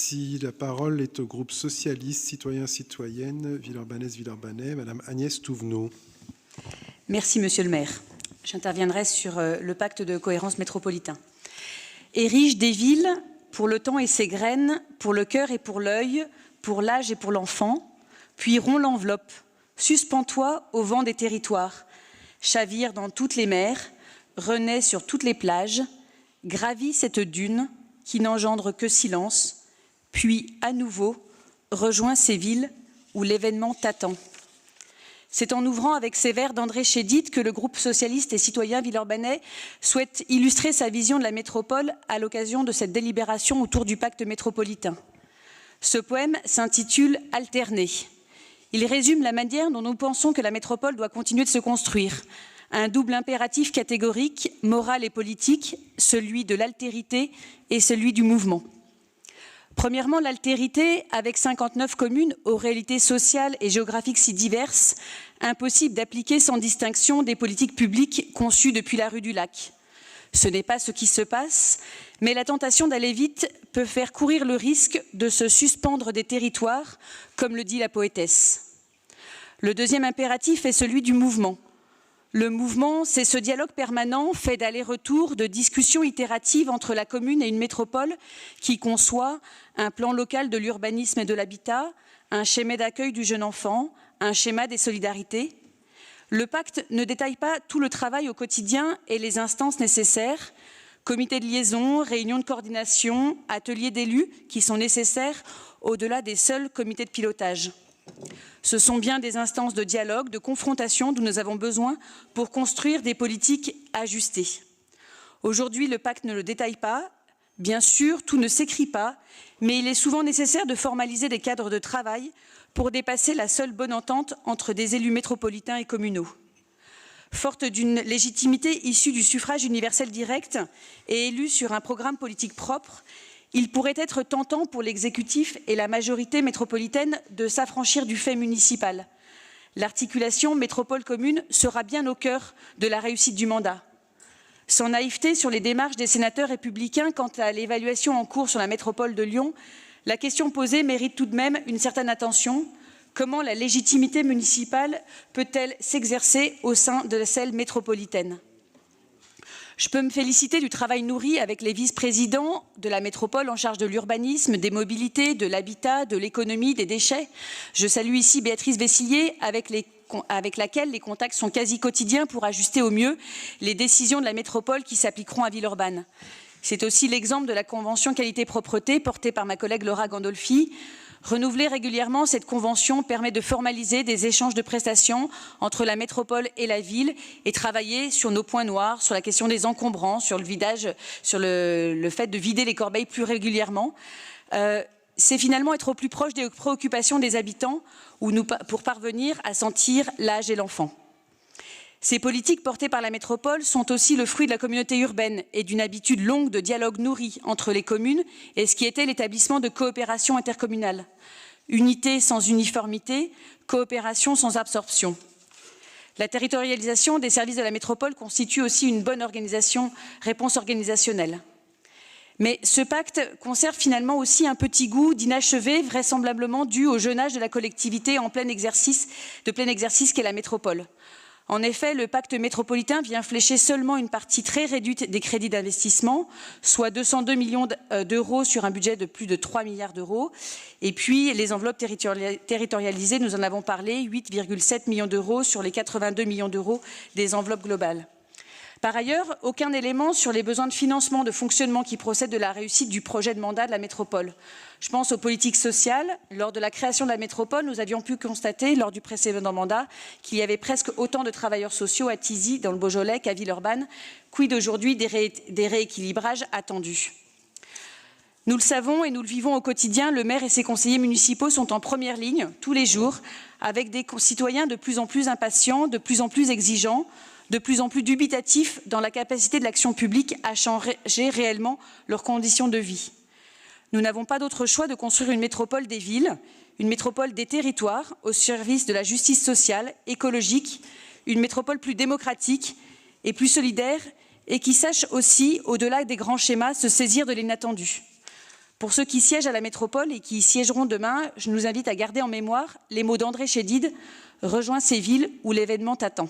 Merci. La parole est au groupe socialiste, citoyens, citoyennes, Villeurbanaises, Villeurbanais, Madame Agnès Touvenot. Merci, Monsieur le maire. J'interviendrai sur le pacte de cohérence métropolitain. Érige des villes pour le temps et ses graines, pour le cœur et pour l'œil, pour l'âge et pour l'enfant, puis rompt l'enveloppe, suspends-toi au vent des territoires, chavire dans toutes les mers, renaît sur toutes les plages, gravit cette dune qui n'engendre que silence, puis à nouveau rejoint ces villes où l'événement t'attend. C'est en ouvrant avec ces vers d'André Chédid que le groupe socialiste et citoyen villeurbanais souhaite illustrer sa vision de la métropole à l'occasion de cette délibération autour du pacte métropolitain. Ce poème s'intitule « Alterner ». Il résume la manière dont nous pensons que la métropole doit continuer de se construire. Un double impératif catégorique, moral et politique, celui de l'altérité et celui du mouvement. Premièrement, l'altérité, avec 59 communes aux réalités sociales et géographiques si diverses, impossible d'appliquer sans distinction des politiques publiques conçues depuis la rue du Lac. Ce n'est pas ce qui se passe, mais la tentation d'aller vite peut faire courir le risque de se suspendre des territoires, comme le dit la poétesse. Le deuxième impératif est celui du mouvement. Le mouvement, c'est ce dialogue permanent fait d'aller-retour, de discussions itératives entre la commune et une métropole qui conçoit un plan local de l'urbanisme et de l'habitat, un schéma d'accueil du jeune enfant, un schéma des solidarités. Le pacte ne détaille pas tout le travail au quotidien et les instances nécessaires, comités de liaison, réunions de coordination, ateliers d'élus qui sont nécessaires au-delà des seuls comités de pilotage. Ce sont bien des instances de dialogue, de confrontation dont nous avons besoin pour construire des politiques ajustées. Aujourd'hui, le pacte ne le détaille pas. Bien sûr, tout ne s'écrit pas, mais il est souvent nécessaire de formaliser des cadres de travail pour dépasser la seule bonne entente entre des élus métropolitains et communaux. Forte d'une légitimité issue du suffrage universel direct et élue sur un programme politique propre, il pourrait être tentant pour l'exécutif et la majorité métropolitaine de s'affranchir du fait municipal. L'articulation métropole-commune sera bien au cœur de la réussite du mandat. Sans naïveté sur les démarches des sénateurs républicains quant à l'évaluation en cours sur la métropole de Lyon, la question posée mérite tout de même une certaine attention. Comment la légitimité municipale peut-elle s'exercer au sein de celle métropolitaine ? Je peux me féliciter du travail nourri avec les vice-présidents de la métropole en charge de l'urbanisme, des mobilités, de l'habitat, de l'économie, des déchets. Je salue ici Béatrice Vessillier avec laquelle les contacts sont quasi quotidiens pour ajuster au mieux les décisions de la métropole qui s'appliqueront à Villeurbanne. C'est aussi l'exemple de la convention qualité-propreté portée par ma collègue Laura Gandolfi. Renouveler régulièrement cette convention permet de formaliser des échanges de prestations entre la métropole et la ville et travailler sur nos points noirs, sur la question des encombrants, sur le vidage, sur le fait de vider les corbeilles plus régulièrement. C'est finalement être au plus proche des préoccupations des habitants pour parvenir à sentir l'âge et l'enfant. Ces politiques portées par la métropole sont aussi le fruit de la communauté urbaine et d'une habitude longue de dialogue nourri entre les communes et ce qui était l'établissement de coopération intercommunale. Unité sans uniformité, coopération sans absorption. La territorialisation des services de la métropole constitue aussi une bonne réponse organisationnelle. Mais ce pacte conserve finalement aussi un petit goût d'inachevé, vraisemblablement dû au jeune âge de la collectivité en plein exercice qu'est la métropole. En effet, le pacte métropolitain vient flécher seulement une partie très réduite des crédits d'investissement, soit 202 millions d'euros sur un budget de plus de 3 milliards d'euros. Et puis, les enveloppes territorialisées, nous en avons parlé, 8,7 millions d'euros sur les 82 millions d'euros des enveloppes globales. Par ailleurs, aucun élément sur les besoins de financement, de fonctionnement qui procèdent de la réussite du projet de mandat de la métropole. Je pense aux politiques sociales. Lors de la création de la métropole, nous avions pu constater, lors du précédent mandat, qu'il y avait presque autant de travailleurs sociaux à Thizy, dans le Beaujolais, qu'à Villeurbanne. Quid aujourd'hui des rééquilibrages attendus ? Nous le savons et nous le vivons au quotidien, le maire et ses conseillers municipaux sont en première ligne, tous les jours, avec des citoyens de plus en plus impatients, de plus en plus exigeants, de plus en plus dubitatifs dans la capacité de l'action publique à changer réellement leurs conditions de vie. Nous n'avons pas d'autre choix de construire une métropole des villes, une métropole des territoires au service de la justice sociale, écologique, une métropole plus démocratique et plus solidaire et qui sache aussi, au-delà des grands schémas, se saisir de l'inattendu. Pour ceux qui siègent à la métropole et qui y siégeront demain, je nous invite à garder en mémoire les mots d'André Chédid, « Rejoins ces villes où l'événement t'attend ».